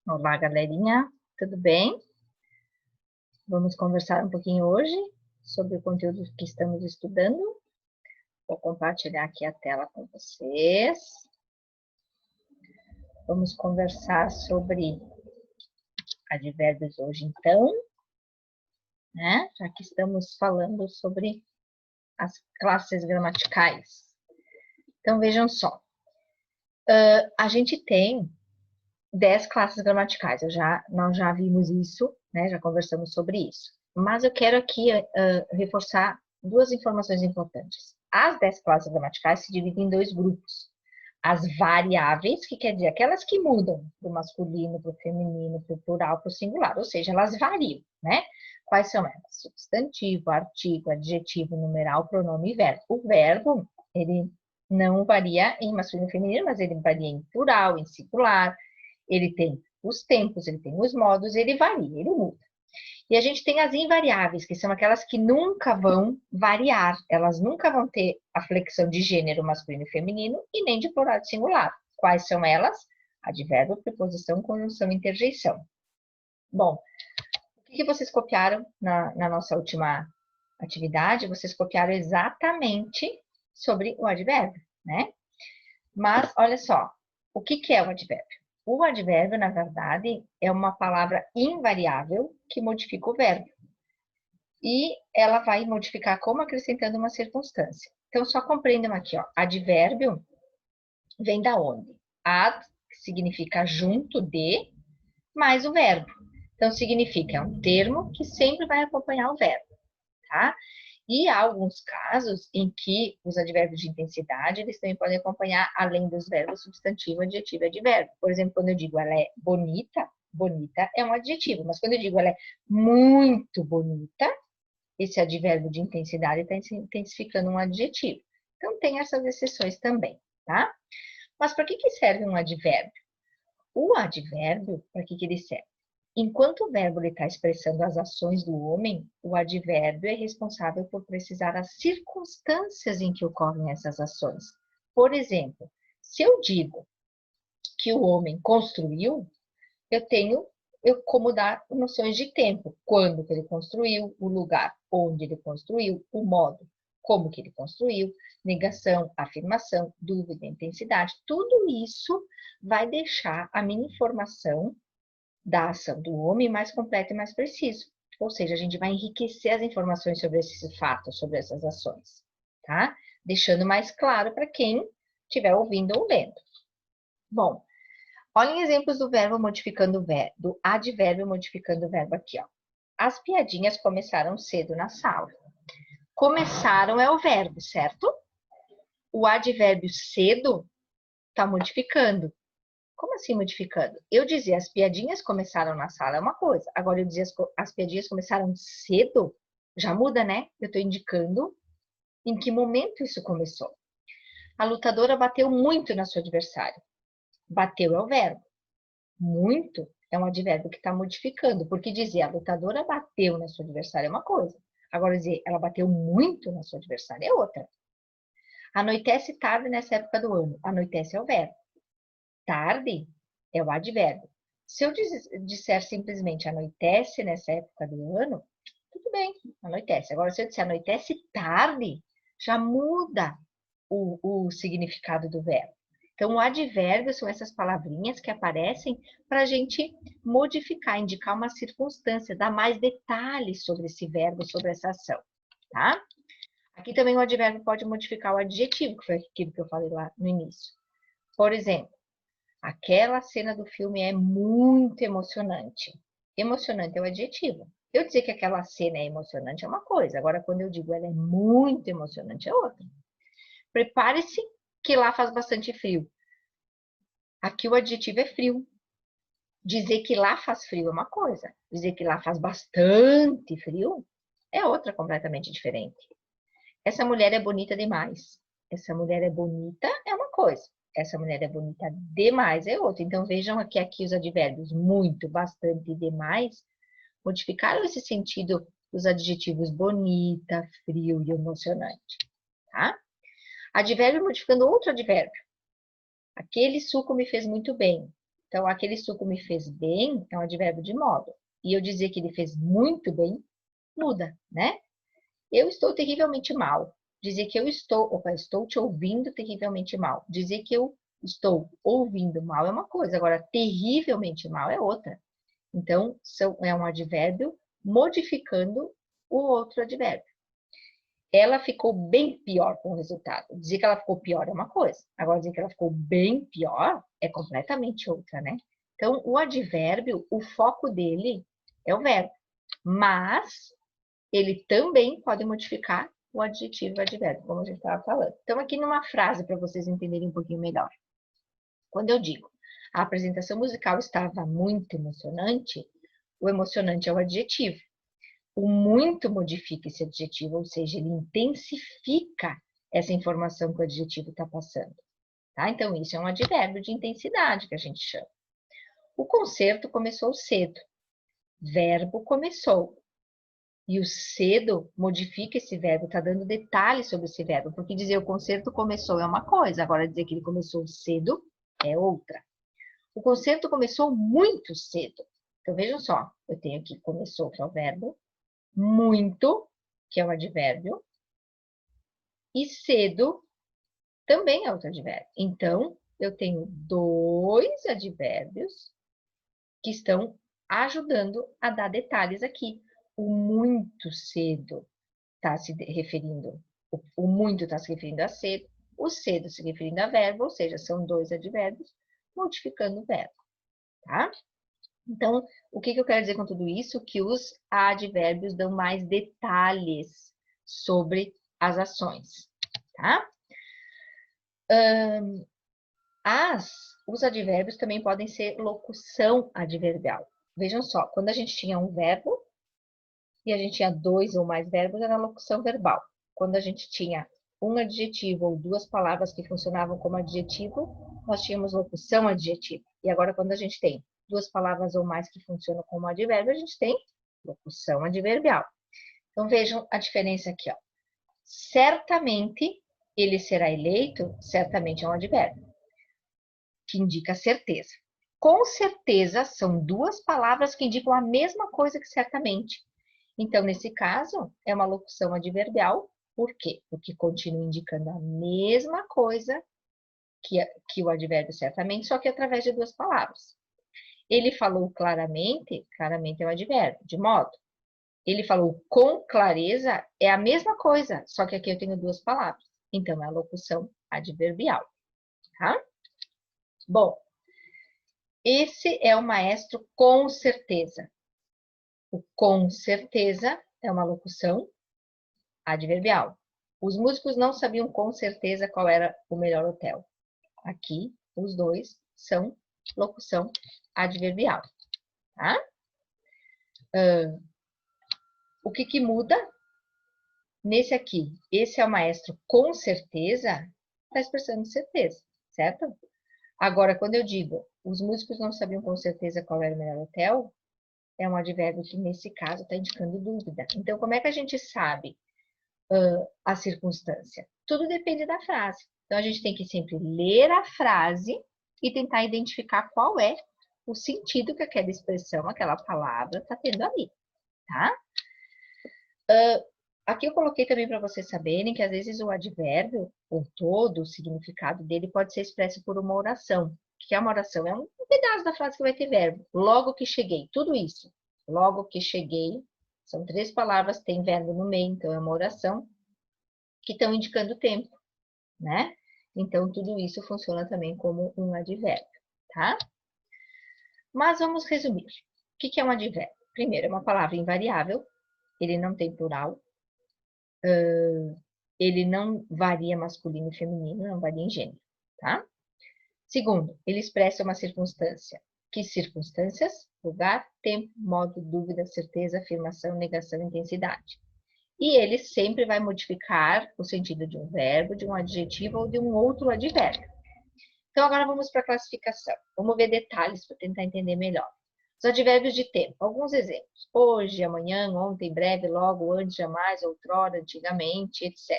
Olá, galerinha, tudo bem? Vamos conversar um pouquinho hoje sobre o conteúdo que estamos estudando. Vou compartilhar aqui a tela com vocês. Vamos conversar sobre advérbios hoje, então, né? Já que estamos falando sobre as classes gramaticais. Então, vejam só. A gente tem 10 classes gramaticais, nós já vimos isso, né? Já conversamos sobre isso. Mas eu quero aqui reforçar duas informações importantes. As 10 classes gramaticais se dividem em dois grupos. As variáveis, que quer dizer aquelas que mudam do masculino para o feminino, para o plural, para o singular, ou seja, elas variam, né? Quais são elas? Substantivo, artigo, adjetivo, numeral, pronome e verbo. O verbo, ele não varia em masculino e feminino, mas ele varia em plural, em singular. Ele tem os tempos, ele tem os modos, ele varia, ele muda. E a gente tem as invariáveis, que são aquelas que nunca vão variar, elas nunca vão ter a flexão de gênero masculino e feminino e nem de plural e singular. Quais são elas? Advérbio, preposição, conjunção e interjeição. Bom, o que vocês copiaram na nossa última atividade? Vocês copiaram exatamente sobre o advérbio, né? Mas, olha só, o que é o advérbio? O advérbio, na verdade, é uma palavra invariável que modifica o verbo. E ela vai modificar como acrescentando uma circunstância. Então, só compreendam aqui, ó. Advérbio vem da onde? Ad, que significa junto de, mais o verbo. Então, significa, é um termo que sempre vai acompanhar o verbo, tá? E há alguns casos em que os advérbios de intensidade, eles também podem acompanhar, além dos verbos, substantivo, adjetivo e advérbio. Por exemplo, quando eu digo ela é bonita, bonita é um adjetivo, mas quando eu digo ela é muito bonita, esse advérbio de intensidade está intensificando um adjetivo. Então, tem essas exceções também, tá? Mas para que serve um advérbio? O advérbio, para que ele serve? Enquanto o verbo está expressando as ações do homem, o advérbio é responsável por precisar as circunstâncias em que ocorrem essas ações. Por exemplo, se eu digo que o homem construiu, eu tenho como dar noções de tempo. Quando que ele construiu, o lugar onde ele construiu, o modo como que ele construiu, negação, afirmação, dúvida, intensidade. Tudo isso vai deixar a minha informação da ação do homem mais completa e mais preciso. Ou seja, a gente vai enriquecer as informações sobre esses fatos, sobre essas ações, tá? Deixando mais claro para quem estiver ouvindo ou lendo. Bom, olhem exemplos do verbo modificando o verbo, do advérbio modificando o verbo aqui, ó. As piadinhas começaram cedo na sala. Começaram é o verbo, certo? O advérbio cedo está modificando. Como assim modificando? Eu dizia as piadinhas começaram na sala é uma coisa. Agora eu dizia as piadinhas começaram cedo, já muda, né? Eu estou indicando em que momento isso começou. A lutadora bateu muito na sua adversária. Bateu é o verbo. Muito é um advérbio que está modificando, porque dizer a lutadora bateu na sua adversária é uma coisa. Agora dizer ela bateu muito na sua adversária é outra. Anoitece tarde nessa época do ano. Anoitece é o verbo. Tarde é o advérbio. Se eu disser simplesmente anoitece nessa época do ano, tudo bem, anoitece. Agora, se eu disser anoitece tarde, já muda o significado do verbo. Então, o advérbio são essas palavrinhas que aparecem para a gente modificar, indicar uma circunstância, dar mais detalhes sobre esse verbo, sobre essa ação, tá? Aqui também o advérbio pode modificar o adjetivo, que foi aquilo que eu falei lá no início. Por exemplo, aquela cena do filme é muito emocionante. Emocionante é o adjetivo. Eu dizer que aquela cena é emocionante é uma coisa. Agora, quando eu digo ela é muito emocionante, é outra. Prepare-se que lá faz bastante frio. Aqui o adjetivo é frio. Dizer que lá faz frio é uma coisa. Dizer que lá faz bastante frio é outra completamente diferente. Essa mulher é bonita demais. Essa mulher é bonita é uma coisa. Essa mulher é bonita demais é outra. Então, vejam aqui os advérbios muito, bastante e demais modificaram esse sentido dos adjetivos bonita, frio e emocionante, tá? Advérbio modificando outro advérbio. Aquele suco me fez muito bem. Então, aquele suco me fez bem é um advérbio de modo. E eu dizer que ele fez muito bem, muda, né? Eu estou terrivelmente mal. Dizer que eu estou te ouvindo terrivelmente mal. Dizer que eu estou ouvindo mal é uma coisa, agora terrivelmente mal é outra. Então, é um advérbio modificando o outro advérbio. Ela ficou bem pior com o resultado. Dizer que ela ficou pior é uma coisa. Agora, dizer que ela ficou bem pior é completamente outra, né? Então, o advérbio, o foco dele é o verbo. Mas, ele também pode modificar o adjetivo e o advérbio, como a gente estava falando. Então, aqui numa frase, para vocês entenderem um pouquinho melhor. Quando eu digo, a apresentação musical estava muito emocionante, o emocionante é o adjetivo. O muito modifica esse adjetivo, ou seja, ele intensifica essa informação que o adjetivo está passando. Tá? Então, isso é um advérbio de intensidade que a gente chama. O concerto começou cedo. Verbo começou. E o cedo modifica esse verbo, está dando detalhes sobre esse verbo, porque dizer o concerto começou é uma coisa, agora dizer que ele começou cedo é outra. O concerto começou muito cedo. Então, vejam só, eu tenho aqui começou, que é o verbo, muito, que é o advérbio, e cedo também é outro advérbio. Então, eu tenho dois advérbios que estão ajudando a dar detalhes aqui. O muito cedo está se referindo, o muito está se referindo a cedo, o cedo se referindo a verbo, ou seja, são dois advérbios modificando o verbo, tá? Então, o que eu quero dizer com tudo isso? Que os advérbios dão mais detalhes sobre as ações, tá? Os advérbios também podem ser locução adverbial. Vejam só, quando a gente tinha um verbo e a gente tinha dois ou mais verbos, era locução verbal. Quando a gente tinha um adjetivo ou duas palavras que funcionavam como adjetivo, nós tínhamos locução adjetiva. E agora, quando a gente tem duas palavras ou mais que funcionam como advérbio, a gente tem locução adverbial. Então, vejam a diferença aqui, ó. Certamente ele será eleito, certamente é um advérbio, que indica certeza. Com certeza, são duas palavras que indicam a mesma coisa que certamente. Então, nesse caso, é uma locução adverbial. Por quê? Porque continua indicando a mesma coisa que o advérbio certamente, só que através de duas palavras. Ele falou claramente, claramente é um advérbio, de modo. Ele falou com clareza, é a mesma coisa, só que aqui eu tenho duas palavras. Então, é a locução adverbial, tá? Bom, esse é o maestro com certeza. O com certeza é uma locução adverbial. Os músicos não sabiam com certeza qual era o melhor hotel. Aqui, os dois são locução adverbial, tá? O que muda nesse aqui? Esse é o maestro com certeza, está expressando certeza, certo? Agora, quando eu digo os músicos não sabiam com certeza qual era o melhor hotel, é um advérbio que, nesse caso, está indicando dúvida. Então, como é que a gente sabe a circunstância? Tudo depende da frase. Então, a gente tem que sempre ler a frase e tentar identificar qual é o sentido que aquela expressão, aquela palavra está tendo ali, tá? Aqui eu coloquei também para vocês saberem que, às vezes, o advérbio, ou todo o significado dele, pode ser expresso por uma oração. O que é uma oração? É um pedaço da frase que vai ter verbo. Logo que cheguei, tudo isso. Logo que cheguei, são três palavras, tem verbo no meio, então é uma oração, que estão indicando o tempo, né? Então, tudo isso funciona também como um advérbio, tá? Mas vamos resumir. O que é um advérbio? Primeiro, é uma palavra invariável, ele não tem plural, ele não varia masculino e feminino, não varia em gênero, tá? Segundo, ele expressa uma circunstância. Que circunstâncias? Lugar, tempo, modo, dúvida, certeza, afirmação, negação, intensidade. E ele sempre vai modificar o sentido de um verbo, de um adjetivo ou de um outro advérbio. Então, agora vamos para a classificação. Vamos ver detalhes para tentar entender melhor. Os advérbios de tempo. Alguns exemplos. Hoje, amanhã, ontem, breve, logo, antes, jamais, outrora, antigamente, etc.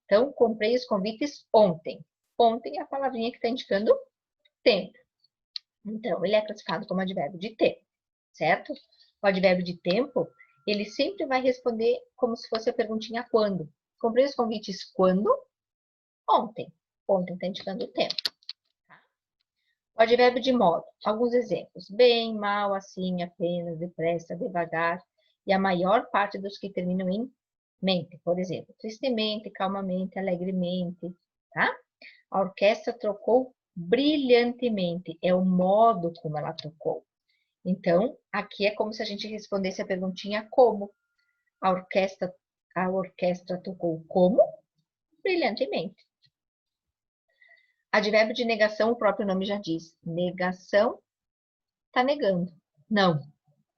Então, comprei os convites ontem. Ontem é a palavrinha que está indicando tempo. Então, ele é classificado como advérbio de tempo, certo? O advérbio de tempo, ele sempre vai responder como se fosse a perguntinha quando. Comprei os convites quando? Ontem. Ontem está indicando o tempo. Tá? O advérbio de modo. Alguns exemplos. Bem, mal, assim, apenas, depressa, devagar. E a maior parte dos que terminam em mente. Por exemplo, tristemente, calmamente, alegremente. Tá? A orquestra tocou brilhantemente. É o modo como ela tocou. Então, aqui é como se a gente respondesse a perguntinha como. A orquestra tocou como? Brilhantemente. Advérbio de negação, o próprio nome já diz. Negação, está negando. Não,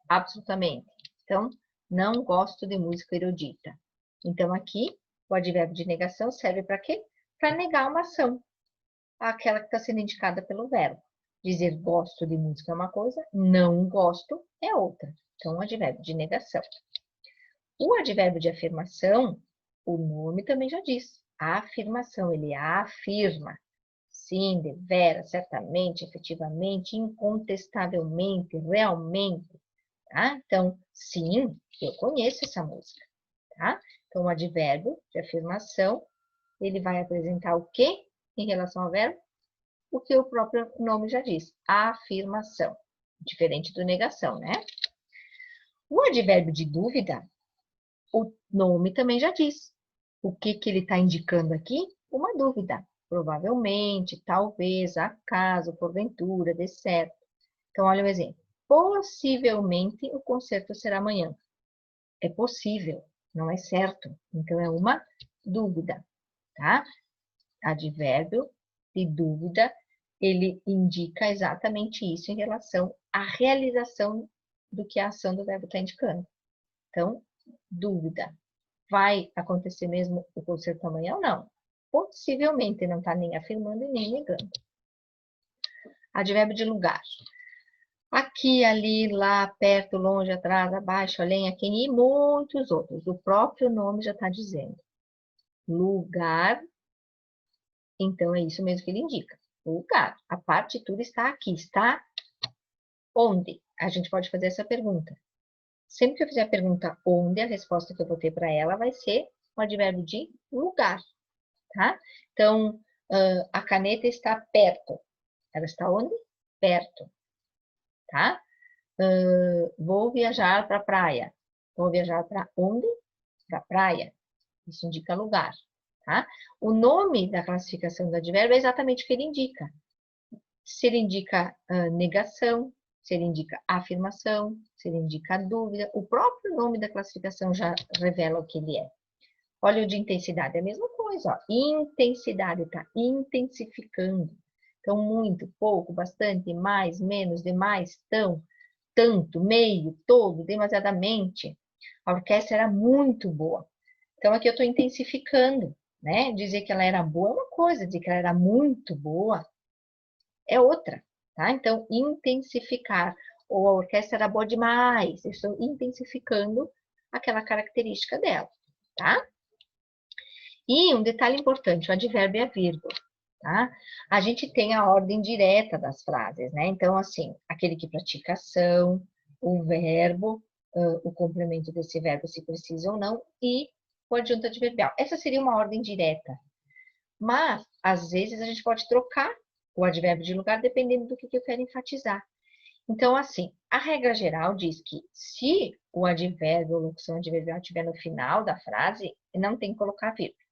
absolutamente. Então, não gosto de música erudita. Então, aqui, o advérbio de negação serve para quê? Para negar uma ação. Aquela que está sendo indicada pelo verbo. Dizer gosto de música é uma coisa, não gosto é outra. Então, o advérbio de negação. O advérbio de afirmação, o nome também já diz. A afirmação, ele afirma. Sim, deveras, certamente, efetivamente, incontestavelmente, realmente, tá? Então, sim, eu conheço essa música, tá? Então, o advérbio de afirmação, ele vai apresentar o quê em relação ao verbo? O que o próprio nome já diz, afirmação. Diferente do negação, né? O advérbio de dúvida, o nome também já diz. O que ele está indicando aqui? Uma dúvida. Provavelmente, talvez, acaso, porventura, dê certo. Então, olha o exemplo. Possivelmente o concerto será amanhã. É possível, não é certo. Então, é uma dúvida, tá? Advérbio de dúvida, ele indica exatamente isso em relação à realização do que a ação do verbo está indicando. Então, dúvida. Vai acontecer mesmo o concerto amanhã ou não? Possivelmente, não está nem afirmando e nem negando. Advérbio de lugar. Aqui, ali, lá, perto, longe, atrás, abaixo, além, aqui e muitos outros. O próprio nome já está dizendo. Lugar, então é isso mesmo que ele indica. Lugar. A partitura está aqui. Está onde? A gente pode fazer essa pergunta. Sempre que eu fizer a pergunta onde, a resposta que eu vou ter para ela vai ser o advérbio de lugar. Tá? Então, a caneta está perto. Ela está onde? Perto. Tá? Vou viajar para a praia. Vou viajar para onde? Para a praia. Isso indica lugar. Tá? O nome da classificação do advérbio é exatamente o que ele indica. Se ele indica negação, se ele indica afirmação, se ele indica dúvida, o próprio nome da classificação já revela o que ele é. Olha o de intensidade, é a mesma coisa, ó. Intensidade está intensificando. Então, muito, pouco, bastante, mais, menos, demais, tão, tanto, meio, todo, demasiadamente. A orquestra era muito boa. Então, aqui eu estou intensificando, né? Dizer que ela era boa é uma coisa, dizer que ela era muito boa é outra, tá? Então, intensificar. Ou a orquestra era boa demais. Eu estou intensificando aquela característica dela, tá? E um detalhe importante, o advérbio é a vírgula, tá? A gente tem a ordem direta das frases, né? Então, assim, aquele que pratica ação, o verbo, o complemento desse verbo, se precisa ou não, e o adjunto adverbial. Essa seria uma ordem direta. Mas, às vezes, a gente pode trocar o advérbio de lugar dependendo do que eu quero enfatizar. Então, assim, a regra geral diz que se o advérbio ou locução adverbial estiver no final da frase, não tem que colocar vírgula.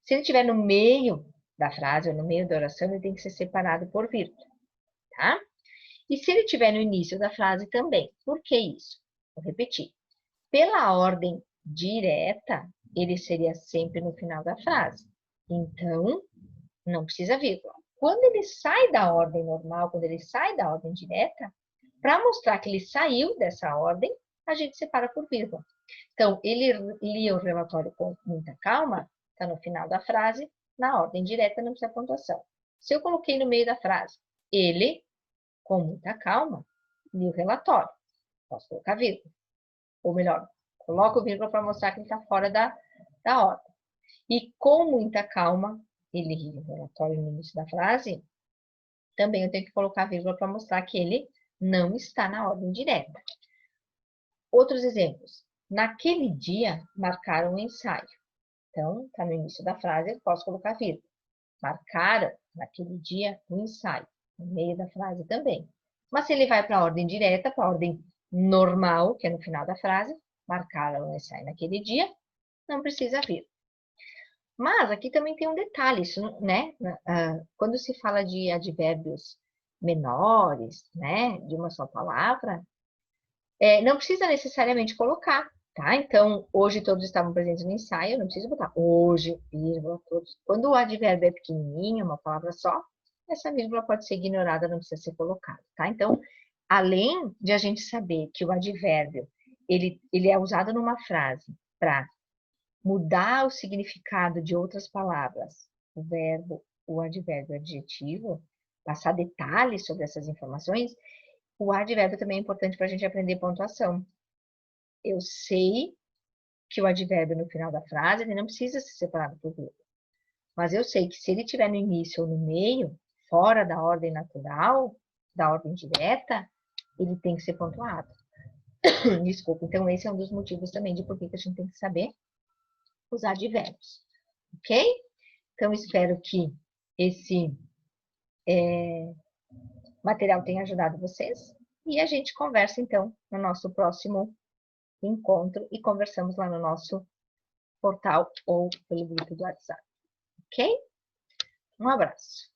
Se ele estiver no meio da frase ou no meio da oração, ele tem que ser separado por vírgula, tá? E se ele estiver no início da frase também. Por que isso? Vou repetir. Pela ordem direta, ele seria sempre no final da frase. Então, não precisa vírgula. Quando ele sai da ordem normal, quando ele sai da ordem direta, para mostrar que ele saiu dessa ordem, a gente separa por vírgula. Então, ele lia o relatório com muita calma, está no final da frase, na ordem direta não precisa pontuação. Se eu coloquei no meio da frase, ele, com muita calma, lia o relatório, posso colocar vírgula. Ou melhor, coloco vírgula para mostrar que ele está fora da ordem. E com muita calma, ele ri o relatório no início da frase, também eu tenho que colocar vírgula para mostrar que ele não está na ordem direta. Outros exemplos. Naquele dia, marcaram o ensaio. Então, está no início da frase, eu posso colocar vírgula. Marcaram, naquele dia, o ensaio. No meio da frase também. Mas se ele vai para a ordem direta, para a ordem normal, que é no final da frase, marcaram o ensaio naquele dia, não precisa vir. Mas aqui também tem um detalhe, isso, né? Quando se fala de advérbios menores, né, de uma só palavra, não precisa necessariamente colocar, tá? Então, hoje todos estavam presentes no ensaio, não precisa botar hoje, vírgula, todos. Quando o advérbio é pequenininho, uma palavra só, essa vírgula pode ser ignorada, não precisa ser colocada, tá? Então, além de a gente saber que o advérbio, ele é usado numa frase para mudar o significado de outras palavras, o verbo, o advérbio, o adjetivo, passar detalhes sobre essas informações, o advérbio também é importante para a gente aprender pontuação. Eu sei que o advérbio no final da frase ele não precisa ser separado por vírgula. Mas eu sei que se ele estiver no início ou no meio, fora da ordem natural, da ordem direta, ele tem que ser pontuado. Desculpa, então esse é um dos motivos também de por que a gente tem que saber os advérbios. Ok? Então, espero que esse material tenha ajudado vocês. E a gente conversa, então, no nosso próximo encontro e conversamos lá no nosso portal ou pelo grupo do WhatsApp. Ok? Um abraço.